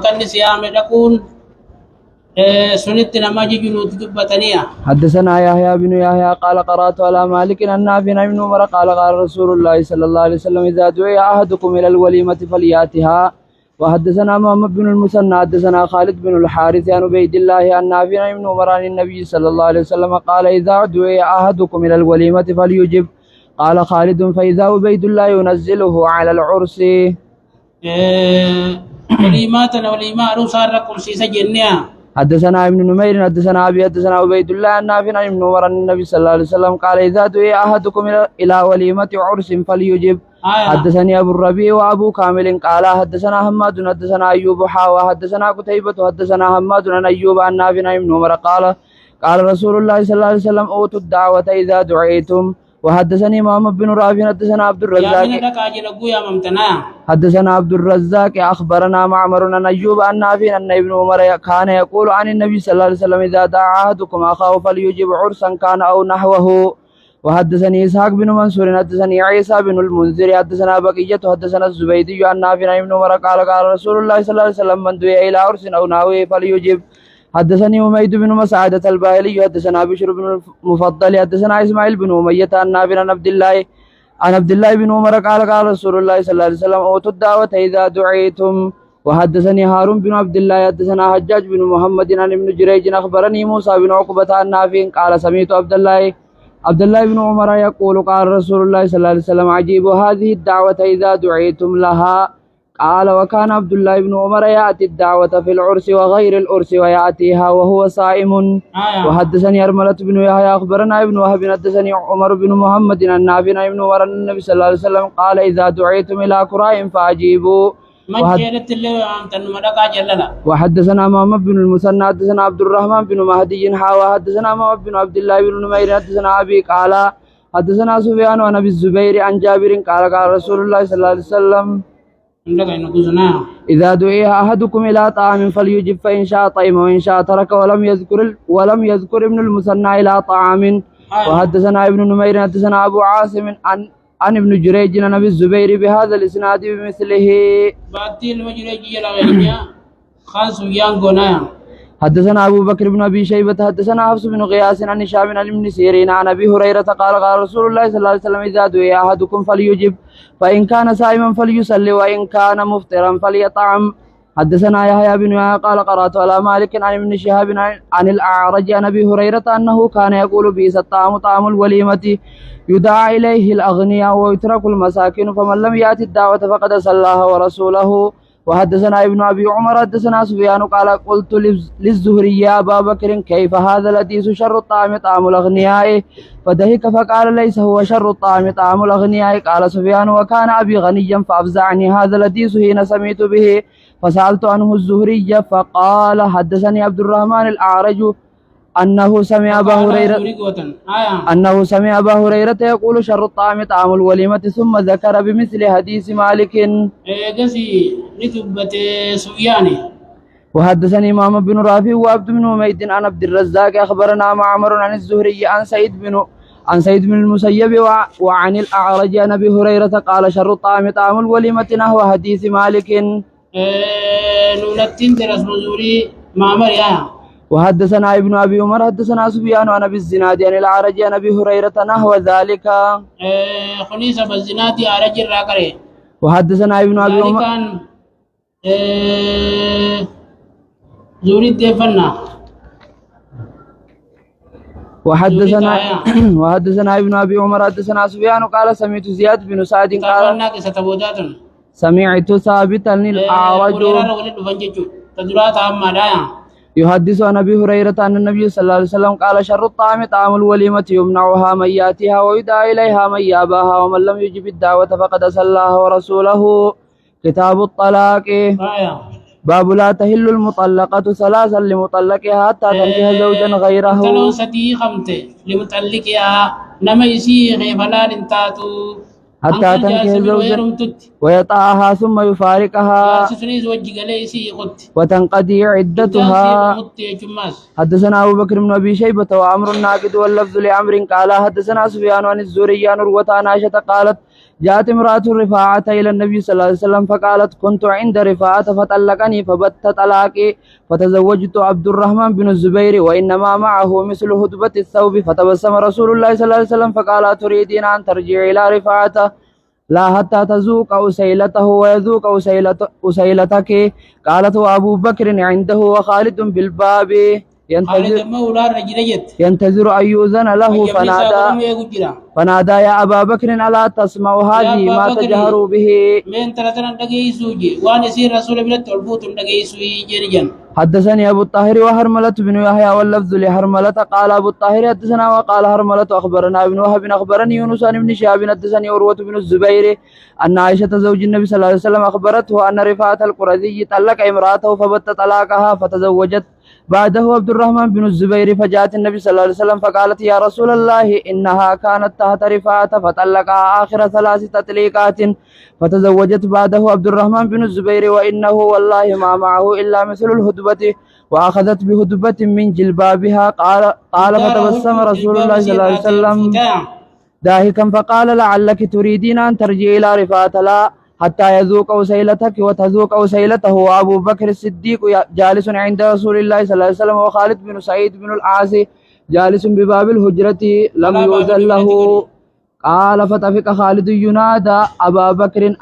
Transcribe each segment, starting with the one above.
كان صيام لكون سنت نما جنود دبتنيا. حدثنا يحيى بن يحيى قال قرات على مالك عن نافع بن عمر قال قال رسول الله صلى الله عليه وسلم اذا دعي احدكم الى الوليمه فلياتها. وحدثنا محمد بن المثنى حدثنا خالد بن الحارث عن عبيد الله عن نافع بن عمر عن النبي صلى الله عليه وسلم قال اذا دعي احدكم الى الوليمه فليجب. قال خالد فاذا عبيد الله ينزله على العرس. وليماتنا وليما روسا ركم سيسا جنيا. حدثنا ابن نمير حدثنا ابي حدثنا عبيد الله عن نافع عن ابن عمر عن النبي صلى الله عليه وسلم قال اذا دعي احدكم الى وليمه عرس فليجب. حدثني ابو الربيع وابو كامل قال حدثنا حماد حدثنا ايوب حاوى حدثنا قتيبة حدثنا حماد عن ايوب عن نافع عن ابن عمر قال رسول الله صلى الله عليه وسلم اوتوا الدعوه اذا دعيتم. وحدثني محمد بن رافع حدثنا عبد الرزاق حدثنا عبد الرزاق اخبرنا معمر عن ايوب عن نافع ان ابن عمر كان يقول عن النبي صلى الله عليه وسلم اذا دعا احدكم اخاه فليجب عرسا كان او نحوه. وحدثني اسحاق بن منصور حدثني عيسى بن المنذر حدثنا بقية حدثنا الزبيدي عن نافع عن ابن عمر قال قال رسول الله صلى الله عليه وسلم من دعي الى عرس او نحوه فليجب. حدثني حميد بن مسعدة الباهلي حدثنا بشر بن المفضل حدثنا اسماعيل بن أمية عن نافع عن عبد الله بن عمر قال قال رسول الله صلى الله عليه وسلم اوتوا الدعوة اذا دعيتم. وحدثني هارون بن عبد الله حدثنا حجاج بن محمد عن ابن جريج اخبرني موسى بن عقبة عن نافع قال سمعت عبد الله بن عمر يقول قال رسول الله صلى الله عليه وسلم عجيبوا هذه الدعوة اذا دعيتم لها. قال وكان عبد الله بن عمر يأتي الدعوة في العرس وغير العرس ويأتيها وهو صائم. وحدثني أرملة بن يحيى أخبرنا ابن وهب حدثني عمر بن محمد عن نافع بن عمر أن النبي صلى الله عليه وسلم قال إذا دعيتم إلى قراء فأجيبوا. وحدثنا محمد بن المثنى حدثنا عبد الرحمن بن مهدي حاوى حدثنا محمد بن عبد الله بن نمير حدثنا أبي قال حدثنا سفيان عن أبي الزبير عن جابر قال قال رسول الله صلى الله عليه وسلم إذا دعي أحدكم إلى طعام فليجب فإن شاء طعم وإن شاء ترك ولم يذكر ابن المثنى إلى طعام. وحدثنا ابن نمير حدثنا أبو عاصم عن ابن جريج عن أبي الزبير بهذا الإسناد بمثله. حدثنا أبو بكر بن أبي شيبة حدثنا حفص بن غياث عن هشام عن ابن سيرين عن أبي هريرة قال قال رسول الله صلى الله عليه وسلم إذا دعي أحدكم فليجب فإن كان صائما فليصلي وإن كان مفطرا فليطعم. حدثنا يحيى بن يحيى قال قرأت على مالك عن ابن شهاب عن الأعرج عن أبي هريرة أنه كان يقول بئس الطعام طعام الوليمة يدعى إليه الأغنياء ويترك المساكين فمن لم يأتي الدعوة فقد أسى الله ورسوله. وحدثنا ابن ابي عمر حدثنا سفيان قال قلت للزهري يا ابا بكر كيف هذا الحديث شر الطعام طعام الاغنياء. فضحك فقال ليس هو شر الطعام طعام الاغنياء. قال سفيان وكان ابي غنيا فافزعني هذا الحديث حين سمعت به فسالت عنه الزهري فقال حدثني عبد الرحمن الاعرج أنه سمع أبا هريرة يقول شر الطعام طعام الوليمة ثم ذكر بمثل حديث مالك. وحدثني محمد بن رافع وعبد بن حميد عن عبد الرزاق أخبرنا معمر عن الزهري عن سعيد بن المسيب وعن الأعرج عن أبي هريرة قال شر الطعام طعام الوليمة نحو حديث مالك. وحدثنا ابن ابي عمر حدثنا سفيان عن ابي الزناد عن الأعرج عن ابي هريره نحو ذلك. وحدثنا ابن ابي عمر وحدثنا ابن ابي عمر حدثنا سفيان قال سمعت زياد بن سعد قال سمعت ثابتا الأعرج يحدث عن ابي هريره ان النبي صلى الله عليه وسلم قال شر الطعام طعام الوليمه يمنعها من ياتيها ويدعى اليها من ياباها ومن لم يجب الدعوه فقد اسى الله ورسوله. كتاب الطلاق. باب لا تحل المطلقه ثلاثا لمطلقها حتى تنكح زوجا غيره. حتى تنكح زوجا ويطأها ثم يفارقها وتنقضي عدتها. حدثنا أبو بكر بن أبي شيبة وعمر الناقد واللفظ لعمر قال حدثنا سفيان عن الزهري عن عروة عن عائشة قالت جاءت امرأة رفاعة إلى النبي صلى الله عليه وسلم فقالت كنت عند رفاعة فطلقني فبت طلاقي فتزوجت عبد الرحمن بن الزبير وإنما معه مثل هدبة الثوب فتبسم رسول الله صلى الله عليه وسلم فقال تريدين أن ترجعي إلى رفاعة لا حتى تذوق أسيلته ويذوق أسيلتك. قالت وأبو بكر عنده وخالد بالباب خالد مولى رجليت ينتظر أن يؤذن له فنادى يا أبا بكر ألا تسمع هذه ما تجهر به. من ترتنا دقيسوجي وان يسير رسول الله تلفوت دقيسوي جرجن. حدثني أبو الطاهر وهرملة بن يحيى واللفظ لهرملة قال أبو الطاهر حدثنا وقال هرملة أخبرنا ابن وهب أخبرني يونس عن ابن شهاب حدثني عروة بن الزبير أن عائشة زوج النبي صلى الله عليه وسلم أخبرته أن رفاعة القرظي طلق امرأته فبت طلاقها فتزوجت بعده عبد الرحمن بن الزبير فجاءت النبي صلى الله عليه وسلم فقالت يا رسول الله إنها كانت تحت رفاعة فطلقها آخر 3 تطليقات فتزوجت بعده عبد الرحمن بن الزبير وإنه والله ما معه إلا مثل الهدبة وأخذت بهدبة من جلبابها. قال فتبسم رسول الله صلى الله عليه وسلم ضاحكا فقال لعلك تريدين أن ترجعي إلى رفاعة لا حتى يذوق أسيلتك وتذوق أسيلته. وأبو بكر الصديق جالس عند رسول الله صلى الله عليه وسلم وخالد بن سعيد بن العاص جالس بباب الهجرة لم يؤذن له. قال فطفق خالد ينادى أبا بكر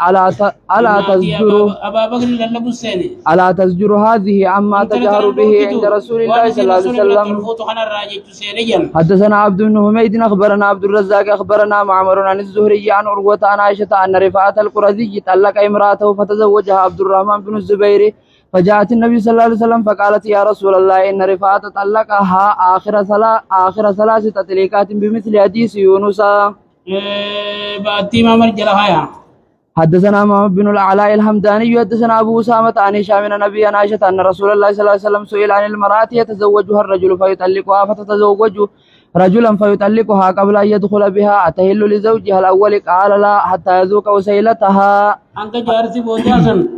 ألا تزجر هذه عما تجهر به عند رسول الله صلى الله عليه وسلم. حدثنا عبد بن حميد أخبرنا عبد الرزاق أخبرنا معمر عن الزهري عن عروة عن عائشة أن رفاعة القرظي طلق امرأته فتزوجها عبد الرحمن بن الزبير فجاءت النبي صلى الله عليه وسلم فقالت يا رسول الله إن رفاعة طلقها آخر 3 تطليقات بمثل حديث يونس. باتي ما مرجلها. حدثنا محمد بن العلاء الحمداني حدثنا أبو أسامة عن هشام عن أبي عائشة أن رسول الله صلى الله عليه وسلم سئل عن المرأة يتزوجها الرجل فيطلقها فتتزوج رجلا فيطلقها قبل أن يدخل بها أتهل لزوجها الأول قال لا حتى يذوق وسيلتها. أنت جارتي بوجاسن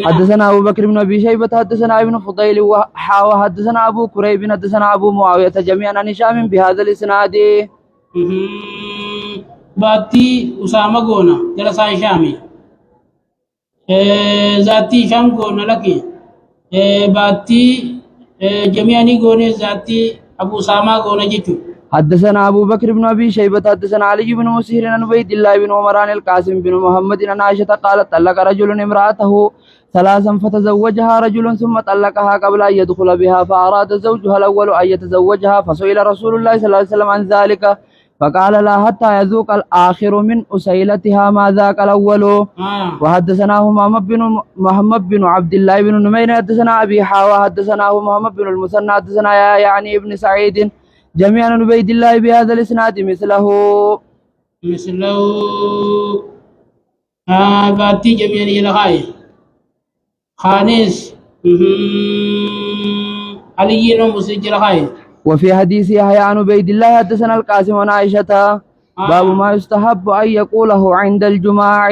حدثنا أبو بكر بن أبي شيبة حدثنا ابن فضيل وحدثنا أبو كريب حدثنا أبو معاوية جميعا عن هشام بهذا الإسناد. باتي أسامة قونا جلسا شامي ذاتي شام قونا لكي باتي جميعني قونا ذاتي أبو أسامة قونا جيتو. حدثنا أبو بكر بن أبي شيبة حدثنا علي بن مسهر عن عبيد الله بن عمر عن القاسم بن محمد عن عائشة قالت طلق رجل امرأته 3 فتزوجها رجل ثم طلقها قبل أن يدخل بها فأراد زوجها الأول أن يتزوجها فسئل رسول الله صلى الله عليه وسلم عن ذلك فقال لا حتى يذوق الآخر من أسيلتها ما ذاق الأول. وحدثناه محمد بن عبد الله بن نمير حدثنا أبي حاوى حدثناه محمد بن المثنى حدثنا يعني ابن سعيد جميعا عن عبيد الله بهذا الإسناد مثله. باتي جميعا إلى غاية خانس علي ومسجل غاية. وفي حديث يحيى عن عبيد الله حدثنا القاسم عن عائشة باب ما يستحب أن يقوله عند الجماع.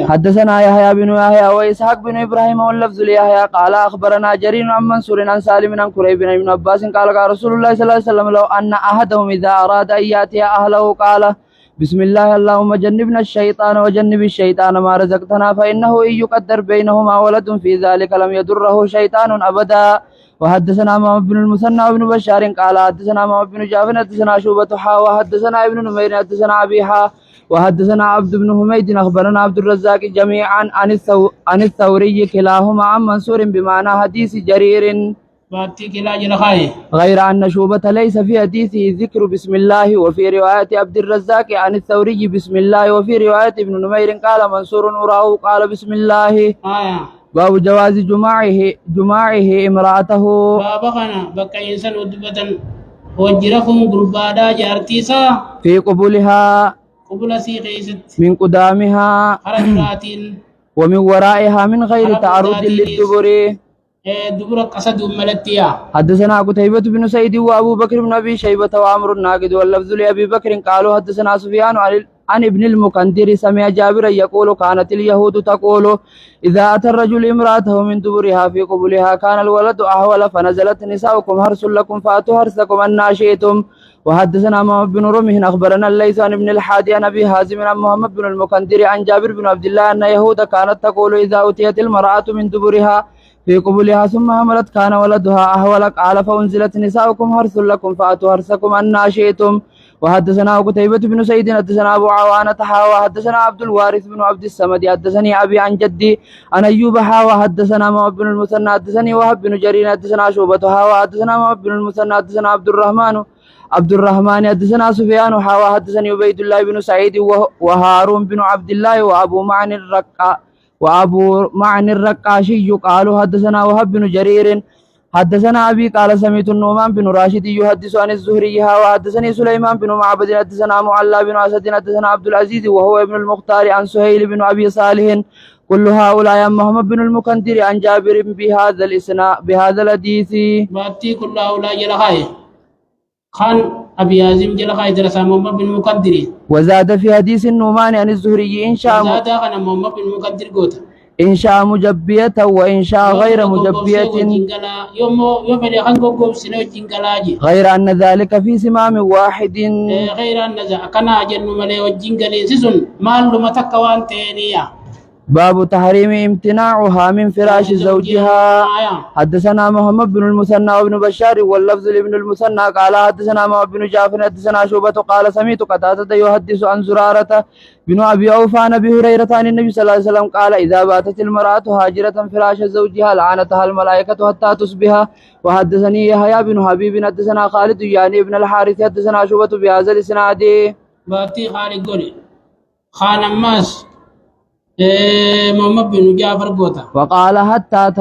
حدثنا يحيى بن يحيى وإسحاق بن إبراهيم واللفظ ليحيى قال أخبرنا جرير عن منصور عن سالم عن كريب بن عباس قال قال رسول الله صلى الله عليه وسلم لو أن أحدهم إذا أراد أن يأتي أهله قال بسم الله اللهم جنبنا الشيطان وجنب الشيطان ما رزقتنا فإنه إن يقدر بينهما ولد في ذلك لم يضره شيطان أبدا. وحدثنا محمد بن المثنى وابن بشار قال حدثنا محمد بن جعفر حدثنا شعبة وحدثنا ابن نمير حدثنا أبي وحدثنا عبد بن حميد أخبرنا عبد الرزاق جميعا عن الثوري كلاهما عن منصور بمعنى حديث جرير غير أن شعبة ليس في حديثه ذكر بسم الله. وفي رواية عبد الرزاق عن الثوري بسم الله. وفي رواية ابن نمير قال منصور أراه قال بسم الله. باب جواز جماعه امرأته. بابنا بكا إنسان ودبة وجركم قربادا جارتيسا في قبولها قبول سيخيست من قدامها خرجات ومن ورائها من غير تعرض للدبر. دبر قصد ملتيا. حدثنا قتيبة بن سعيد وأبو بكر بن أبي شيبة وعمر الناقد واللفظ لأبي بكر قالوا حدثنا سفيان عن ابن المكندر سمع جابرا يقول كانت اليهود تقول إذا أتى الرجل امرأته من دبرها في قبلها كان الولد أهول فنزلت نساؤكم هرس لكم فأتوا هرسكم أن شئتم وحدثنا محمد بن رمح أخبرنا الليث عن ابن الحادي عن أبي حازم عن محمد بن المكندر عن جابر بن عبد الله أن يهود كانت تقول إذا أتيت المرأة من دبرها في قبلها ثم حملت كان ولدها أهول قال فأنزلت نساؤكم حرث لكم فأتوا حرثكم أن شئتم. وحدثنا قتيبة بن سعيد حدثنا أبو عوانة وحدثنا عبد الوارث بن عبد الصمد حدثني أبي عن جدي عن أيوب وحدثنا محمد بن المثنى حدثني وهب بن جرير حدثنا شعبة وحدثنا محمد بن المثنى حدثنا عبد الرحمن حدثنا سفيان وحدثني عبيد الله بن سعيد وهارون بن عبد الله وأبو معن الرقاشي قالوا حدثنا وهب بن جرير حدثنا أبي قال سمعت النعمان بن راشد يحدث عن الزهري وحدثني سليمان بن معبد حدثنا معلى بن أسد حدثنا عبد العزيز وهو ابن المختار عن سهيل بن أبي صالح كل هؤلاء عن محمد بن المكندر عن جابر بهذا الحديث. باتي كل هؤلاء جلخاي خان أبي عازم جلخاي درس محمد بن المكندر. وزاد في حديث النعمان عن الزهري إن شاء زاد خان محمد بن المكندر قوت إن شاء مجبية وإن شاء غير مجبية غير أن ذلك في سمام واحد غير أن كنا جن ملي وجنجلي سيسون معلومة كوان تانية. باب تحريم امتناعها من فراش زوجها. حدثنا محمد بن المثنى وابن بشار واللفظ لابن المثنى قال حدثنا محمد بن جعفر حدثنا شعبة قال سمعت قتادة يحدث عن زرارة بن أبي أوفى عن أبي هريرة عن النبي صلى الله عليه وسلم قال إذا باتت المرأة هاجرة فراش زوجها لعنتها الملائكة حتى تصبح. وحدثني يحيى بن حبيب حدثنا خالد يعني ابن الحارث حدثنا شعبة بهذا الإسناد. باتي خالد قولي خان الناس محمد بن جعفر قوتا وقال حتى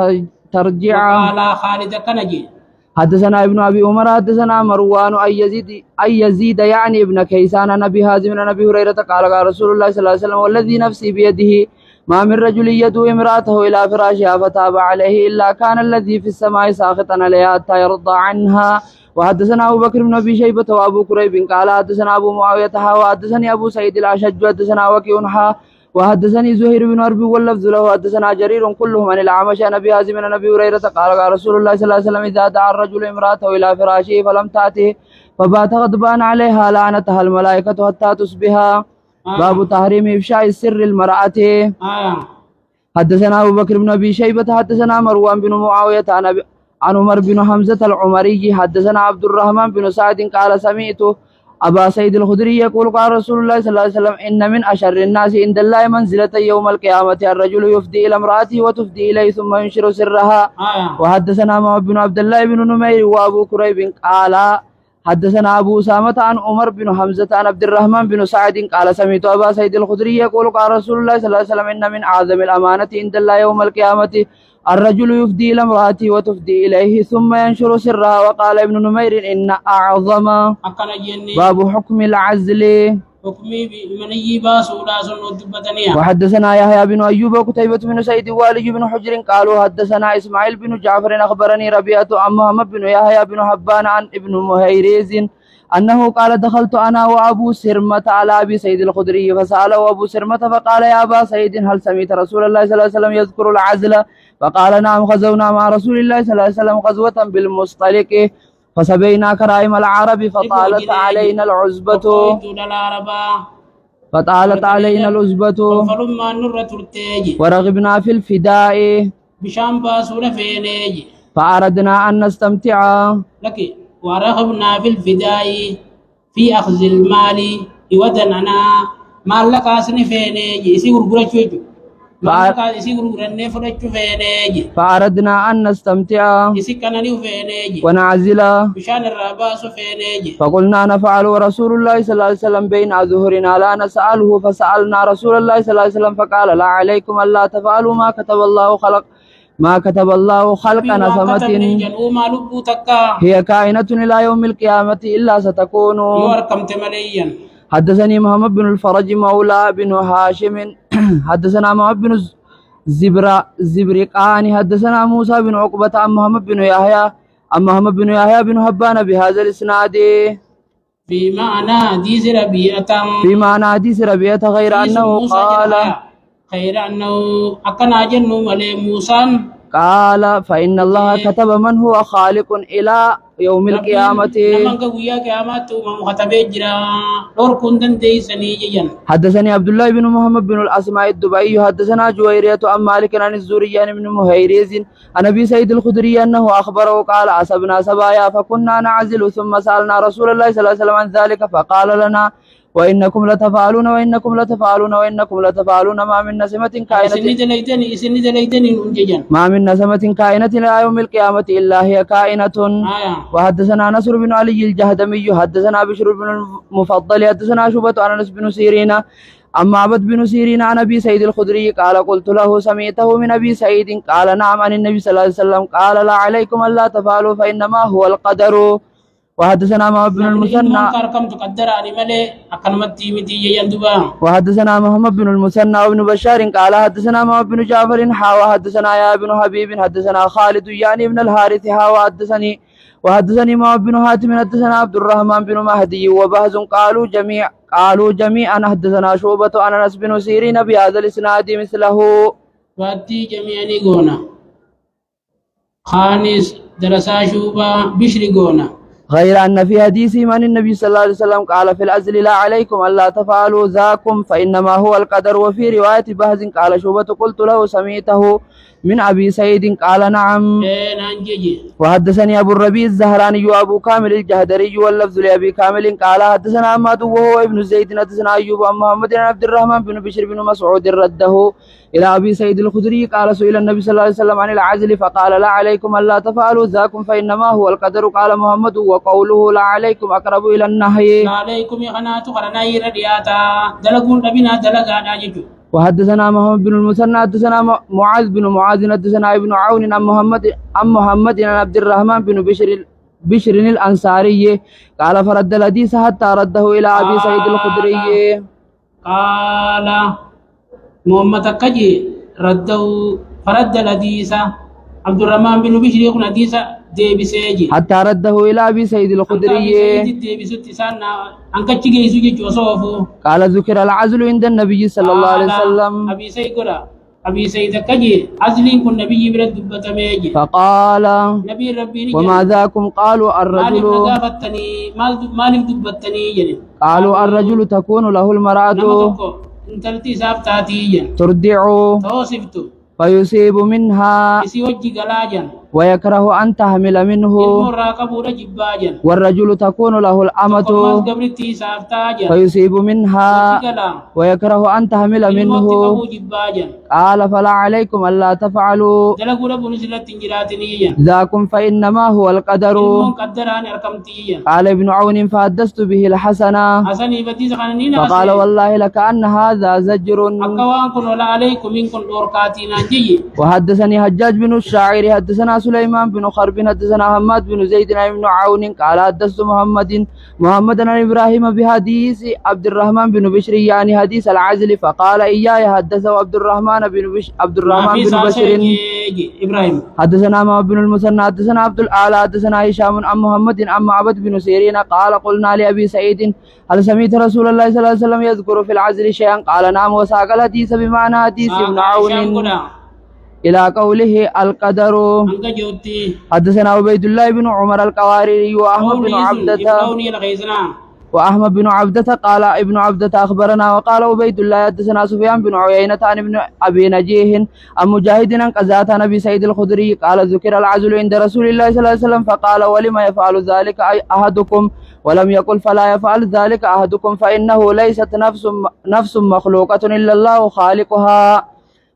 ترجع. وقال خالد كنجي حدثنا ابن ابي عمر حدثنا مروان اي يزيد يعني ابن كيسان عن ابي حازم عن ابي هريره قال قال رسول الله صلى الله عليه وسلم والذي نفسي بيده ما من رجل يدعو امراته الى فراشها فتاب عليه الا كان الذي في السماء ساخطا عليها حتى يرضى عنها. وحدثنا ابو بكر بن ابي شيبه وابو كريب قال حدثنا ابو معاويه وحدثني ابو سعيد الاشج حدثنا وكيع وحدثني زهير بن حرب واللفظ له حدثنا جرير كلهم عن الأعمش عن أبي حازم عن أبي هريرة قال قال رسول الله صلى الله عليه وسلم إذا دعا الرجل امرأته إلى فراشه فلم تأته فبات غضبان عليها لعنتها الملائكة حتى تصبح. باب تحريم إفشاء السر المرأة. حدثنا أبو بكر بن أبي شيبة حدثنا مروان بن معاوية عن عمر بن حمزة العمري حدثنا عبد الرحمن بن سعد قال سمعت أبا سيد الخدري يقول قال رسول الله صلى الله عليه وسلم إن من أشر الناس عند الله منزلة يوم القيامة الرجل يفدي إلى امرأته وتفدي إليه ثم ينشر سرها. وحدثنا محمد بن عبد الله بن نمير وأبو كريب قال حدثنا أبو أسامة عن عمر بن حمزة عن عبد الرحمن بن سعد قال سمعت أبا سيد الخدري يقول قال رسول الله صلى الله عليه وسلم إن من أعظم الأمانة عند الله يوم القيامة الرجل يفدي إلى امرأته وتفدي إليه ثم ينشر سرها. وقال ابن نمير إن أعظم. باب حكم العزل. وحدثنا يحيى بن أيوب وقتيبة بن سعيد ووالد بن حجر قالوا حدثنا إسماعيل بن جعفر أخبرني ربيعة عن محمد بن يحيى بن حبان عن ابن مهيريز أنه قال دخلت أنا وأبو سرمة على أبي سيد الخدري فسأله أبو سرمة فقال يا أبا سيد هل سمعت رسول الله صلى الله عليه وسلم يذكر العزل؟ فقال نعم غزونا مع رسول الله صلى الله عليه وسلم غزوة بالمصطلق فسبينا كرائم العرب فطالت علينا العزبة ورغبنا في الفداء فأردنا أن نستمتع ورغبنا في الفداء في أخذ المال ودننا ما لك أسن فينيجي سيقول برشوجو فأردنا أن نستمتع ونعزل فقلنا نفعل ورسول الله صلى الله عليه وسلم بين ظهرنا لا نسأله فسألنا رسول الله صلى الله عليه وسلم فقال لا عليكم ألا تفعلوا ما كتب الله خلق نسمة هي كائنة إلى يوم القيامة إلا ستكون. حدثني محمد بن الفرج مولى بن هاشم حدثنا محمد بن زبرقان حدثنا موسى بن عقبة عن محمد بن يحيى بن حبان بهذا الإسناد في معنى حديث ربيعة غير أنه قال أكن أجن ملي موسى قال فإن الله كتب من هو خالق إلى يوم القيامة. نمان كويا قيامات وما مخاطبه جرا دور كندن ديسني جيان. حدثني عبد الله بن محمد بن الأسماء الدبئي حدثنا جويرية عن مالك عن الزهري بن مهيريز عن أبي سعيد الخدري أنه أخبره قال أصبنا سبايا فكنا نعزل ثم سألنا رسول الله صلى الله عليه وسلم عن ذلك فقال لنا وإنكم لتفعلون ما من نسمة كائنة ما من نسمة كائنة إلى يوم القيامة إلا هي كائنة. وحدثنا نصر بن علي الجهدمي حدثنا بشر بن المفضل حدثنا شعبة عن أنس بن سيرين أما عبد بن سيرين عن أبي سعيد الخدري قال قلت له سمعته من أبي سعيد قال نعم عن النبي صلى الله عليه وسلم قال لا عليكم ألا تفعلوا فإنما هو القدر. وحدثنا محمد بن المثنى وحدثنا محمد بن المثنى وابن بشار قال حدثنا محمد بن جعفر وحدثنا يا ابن حبيب حدثنا خالد يعني ابن الحارث وحدثني محمد بن حاتم حدثنا عبد الرحمن بن مهدي وبهز قالوا جميعا حدثنا شعبة عن أنس بن سيرين بهذا الإسناد مثله. واتي جميعا غونا خانس درسا شوبا بشر غونا غير أن في حديث عن النبي صلى الله عليه وسلم قال في العزل لا عليكم ألا تفعلوا ذاكم فإنما هو القدر. وفي رواية بهز قال شعبة قلت له سمعته من أبي سعيد قال نعم. وحدثني أبو الربيع الزهراني وأبو كامل الجهدري واللفظ لأبي كامل قال حدثنا أحمد وهو ابن زيد حدثنا أيوب عن محمد بن عبد الرحمن بن بشر بن مسعود رده إلى أبي سعيد الخدري قال سئل النبي صلى الله عليه وسلم عن العزل فقال لا عليكم ألا تفعلوا ذاكم فإنما هو القدر. قال محمد وقوله لا عليكم أقرب إلى النهي. لا عليكم يخناتو خرناي ردياتا دلقون ربنا دلقا ناجتو. وحدثنا محمد بن المثنى حدثنا معاذ بن معاذ حدثنا ابن عون عن محمد عن عبد الرحمن بن بشر الأنصاري قال فرد الحديث حتى رده إلى أبي سعيد الخدري. قال محمد كجي رده فرد الحديث عبد الرحمن بن بشر يكون حديث ديبسيجي حتى رده إلى أبي سعيد الخدري. قال ذكر العزل عند النبي صلى الله عليه وسلم. أبي سعيد كجي عزلين كن نبي برد دبتميجي فقال نبي ربي وما ذاكم قالوا الرجل مالك دبتني قالوا الرجل تكون له المرأة ترضع فيصيب منها ويكره أن تحمل منه والرجل تكون له الأمة فيصيب منها ويكره أن تحمل منه قال فلا عليكم ألا تفعلوا ذاكم فإنما هو القدر. قال ابن عون فحدثت به الحسن فقال والله لكأن هذا زجر. وحدثني حجاج بن الشاعر حدثنا سليمان بن خرب حدثنا حماد بن زيد بن عون قال حدثت محمد عن إبراهيم بحديث عبد الرحمن بن بشر يعني حديث العزل فقال إياي حدثه عبد الرحمن بن بشر إبراهيم حدثنا محمد بن المثنى حدثنا عبد الأعلى حدثنا هشام عن محمد عن معبد بن سيرين قال قلنا لأبي سعيد هل سمعت رسول الله صلى الله عليه وسلم يذكر في العزل شيئا قال نعم وساق الحديث بمعنى حديث ابن عون إلى قوله القدر. حدثنا عبيد الله بن عمر القواريري وأحمد بن عبدة قال ابن عبدة أخبرنا وقال عبيد الله حدثنا سفيان بن عيينة عن ابن أبي نجيه عن مجاهد عن قزاة عن أبي سعيد الخدري قال ذكر العزل عند رسول الله صلى الله عليه وسلم فقال ولم يفعل ذلك أحدكم ولم يقل فلا يفعل ذلك أحدكم فإنه ليست نفس مخلوقة إلا الله خالقها.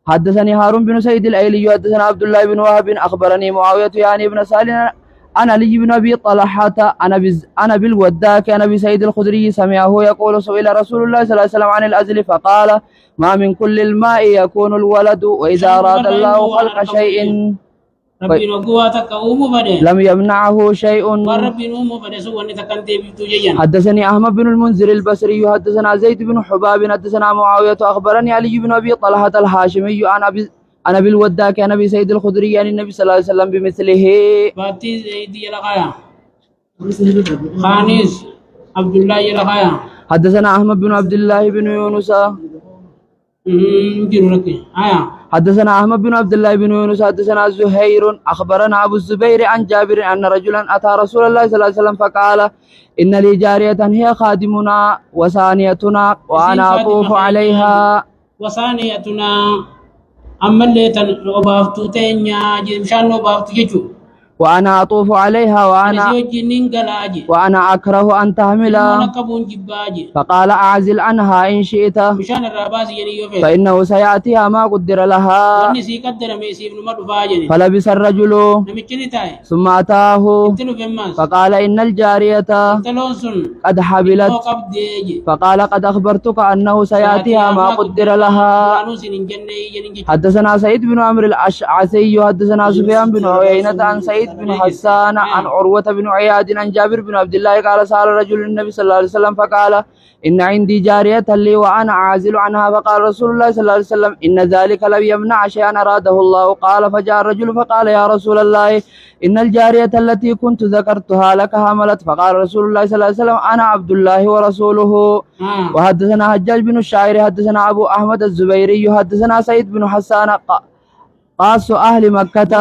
حدثني هارون بن سعيد الأيلي حدثنا عبد الله بن وهب أخبرني معاوية يعني ابن سالم عن علي بن أبي طلحة أنا بالوداك عن أبي سعيد الخدري سمعه يقول سئل رسول الله صلى الله عليه وسلم عن الأزل فقال ما من كل الماء يكون الولد وإذا أراد الله خلق شيء لم يمنعه شيء. حدثني أحمد بن المنذر البصري حدثنا زيد بن حباب حدثنا معاوية أخبرني علي بن أبي طلحة الهاشمي عن أبي الوداك عن أبي سعيد الخدري عن النبي صلى الله عليه وسلم بمثله. خانس عبد الله يلقايا حدثنا أحمد بن عبد الله بن يونس حدثنا أحمد بن عبد الله بن يونس حدثنا زهير أخبرنا أبو الزبير عن جابر أن رجلا أتى رسول الله صلى الله عليه وسلم فقال إن لي جارية هي خادمنا وثانيتنا وأنا أطوف عليها. وثانيتنا أما اللي تنوبافتو تينيا جمشان نوبافتو جيجو وأنا أطوف عليها وأنا أكره أن تحمل. فقال أعزل عنها إن شئت فإنه سيأتيها ما قدر لها. فلبس الرجل ثم أتاه فقال إن الجارية قد حبلت. فقال قد أخبرتك أنه سيأتيها ما قدر لها. حدثنا سعيد بن عمرو الأشعثي حدثنا سفيان بن عيينة عن سعيد بن حسان عن عروة بن عياد عن جابر بن عبد الله قال سأل رجل النبي صلى الله عليه وسلم فقال إن عندي جارية لي وأنا عازل عنها. فقال رسول الله صلى الله عليه وسلم إن ذلك لم يمنع شيئا أراده الله. قال فجاء الرجل فقال يا رسول الله إن الجارية التي كنت ذكرتها لك حملت. فقال رسول الله صلى الله عليه وسلم أنا عبد الله ورسوله. وحدثنا حجاج بن الشاعر حدثنا أبو أحمد الزبيري حدثنا سعيد بن حسان قاص أهل مكة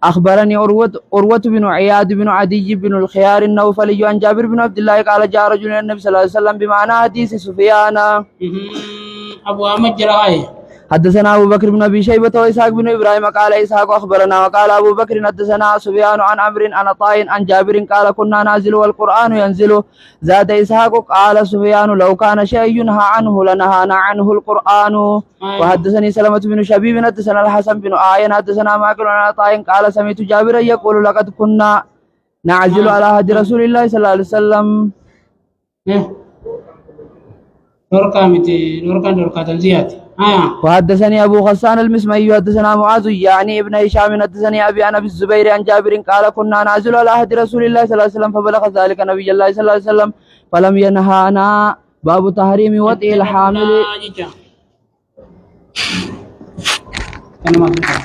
أخبرني عروة بن عياد بن عدي بن الخيار النوفلي عن جابر بن عبد الله قال جاء رجل إلى النبي صلى الله عليه وسلم بمعنى حديث سفيان. أبو أحمد جرائي حدثنا أبو بكر بن أبي شيبة وإسحاق بن إبراهيم قال إسحاق أخبرنا وقال أبو بكر حدثنا سفيان عن عمرو عن عطاء عن جابر قال كنا نازل والقرآن ينزل. زاد إسحاق قال سفيان لو كان شيء ينهى عنه لنهانا عنه القرآن. وحدثني سلمة بن شبيب حدثنا الحسن بن أعين حدثنا ماكل عن عطاء قال سمعت جابر يقول لقد كنا نعزل على هدي رسول الله صلى الله عليه وسلم. نوركا تنزيات. وحدثني أبو غسان المسمعي حدثنا معاذ يعني ابن هشام حدثني أبي عن أبي الزبير عن جابر قال كنا نعزل على عهد رسول الله صلى الله عليه وسلم فبلغ ذلك نبي الله صلى الله عليه وسلم فلم ينهانا. باب تحريم وطئ الحامل.